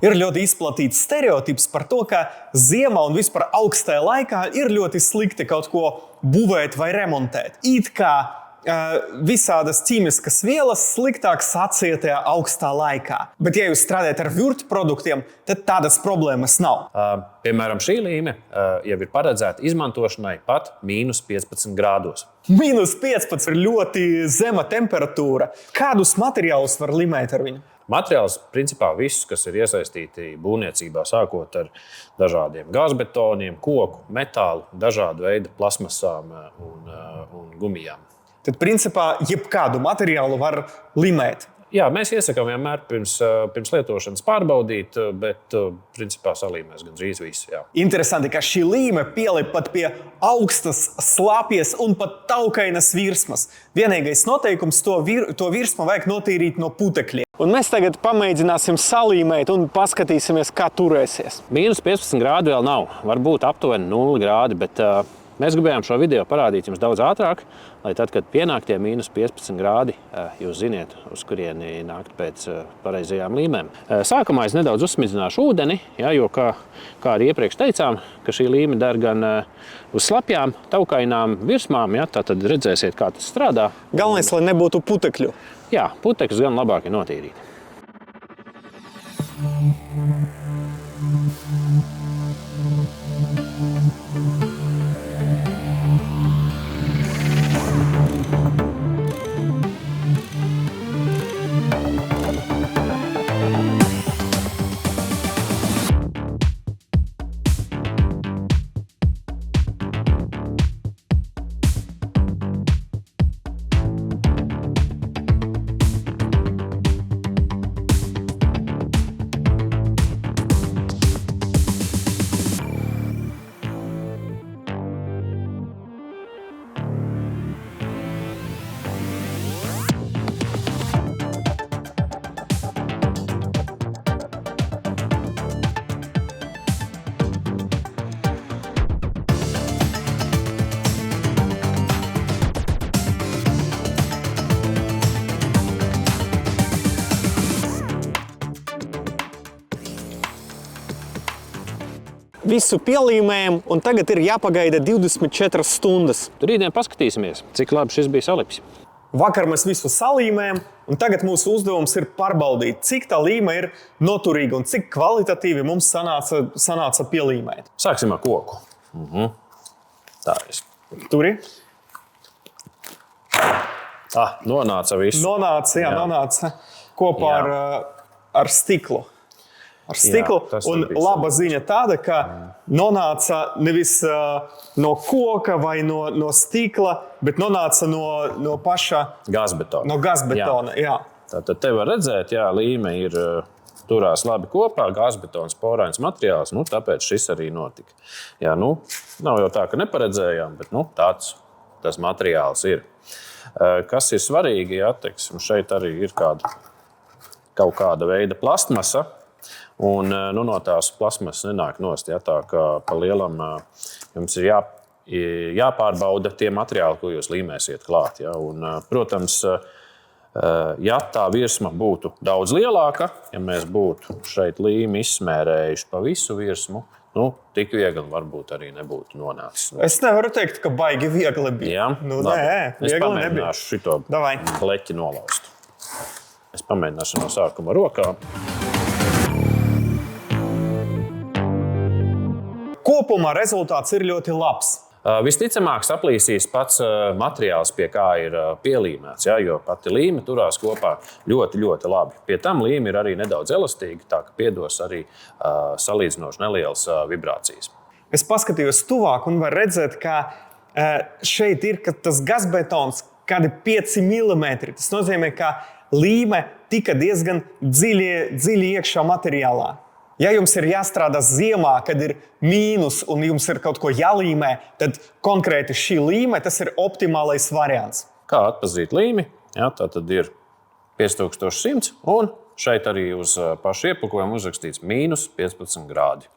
Ir ļoti izplatīts stereotips par to, ka ziemā un vispār augstajā laikā ir ļoti slikti kaut ko būvēt vai remontēt. It kā visādas ķīmiskas vielas sliktāk sacietē augstā laikā. Bet, ja jūs strādājat ar virtu produktiem, tad tādas problēmas nav. Piemēram, šī līme jau ir paredzēta izmantošanai pat -15 grādos. -15 ir ļoti zema temperatūra. Kādus materiālus var limēt ar viņu? Materiāls, principā, visus, kas ir iesaistīti būvniecībā, sākot ar dažādiem gāzbetoniem, koku, metālu, dažādu veidu plasmasām un gumijām. Tad, principā, jebkādu materiālu var limēt. Jā, mēs iesakām vienmēr pirms lietošanas pārbaudīt, bet, principā, salīmēs gandrīz visu. Jā. Interesanti, ka šī līme pielip pat pie augstas, slāpjas un pat taukainas virsmas. Vienīgais noteikums to virsmu vajag notīrīt no putekļiem. Un mēs tagad pamēģināsim salīmēt un paskatīsimies, kā turēsies. -15 grādi vēl nav. Varbūt aptuveni 0 grādi, bet mēs gribējām šo video parādīt jums daudz ātrāk, lai tad, kad pienāk tie -15 grādi, jūs ziniet, uz kurieni nākt pēc pareizajām līmēm. Sākumā es nedaudz uzsmidzināšu ūdeni, jo, kā arī iepriekš teicām, ka šī līme der gan uz slapjām, taukainām virsmām, tātad redzēsiet, kā tas strādā. Galvenais, lai nebūtu putekļu. Jā, putekļus gan labāk ir notīrīt. Visu pielīmējam, un tagad ir jāpagaida 24 stundas. Tur rītdien paskatīsimies, cik labi šis bija salipis. Vakar mēs visu salīmējam, un tagad mūsu uzdevums ir pārbaudīt, cik tā līme ir noturīga un cik kvalitatīvi mums sanāca pielīmēt. Sāksim ar koku. Tā ir. Turi? Nonāca viss. Nonāca kopā ar stiklu. Ar stiklu, un laba ziņa tāda, ka nonāca nevis no koka vai no stikla, bet nonāca no paša gāzbetona. No gāzbetona, jā. Tātad te var redzēt, līme ir turās labi kopā, gāzbetons, porains materiāls, tāpēc šis arī notika. Jā, nav jau tā, ka neparedzējām, bet tāds tas materiāls ir. Kas ir svarīgi, teiksim, šeit arī ir kaut kāda veida plastmasa. Un no tās plasmasas nenāk nost, tā kā pa lielam jums ir jāpārbauda tie materiāli, ko jūs līmēsiet klāt. Un, protams, ja tā virsma būtu daudz lielāka, ja mēs būtu šeit līmi izsmērējuši pa visu virsmu, tik viegli varbūt arī nebūtu nonācis. Es nevaru teikt, ka baigi viegli bija. Jā, nē, es pamēģināšu šito Davai. pleķi nolaust. Es pamēģināšu no sākuma rokā. Kopumā rezultāts ir ļoti labs. Visticamāk, saplīsīs pats materiāls, pie kā ir pielīmēts, jo pati līme turās kopā ļoti, ļoti labi. Pie tam līme ir arī nedaudz elastīga, tā ka piedos arī salīdzinoši nelielas vibrācijas. Es paskatījos tuvāk un var redzēt, ka šeit ir tas gazbetons kādi 5 mm. Tas nozīmē, ka līme tika diezgan dziļi iekšā materiālā. Ja jums ir jāstrādā ziemā, kad ir mīnus un jums ir kaut ko jālīmē, tad konkrēti šī līme, tas ir optimālais variants. Kā atpazīt līmi? Tā tad ir 5100 un šeit arī uz pašu iepakojuma uzrakstīts -15 grādi.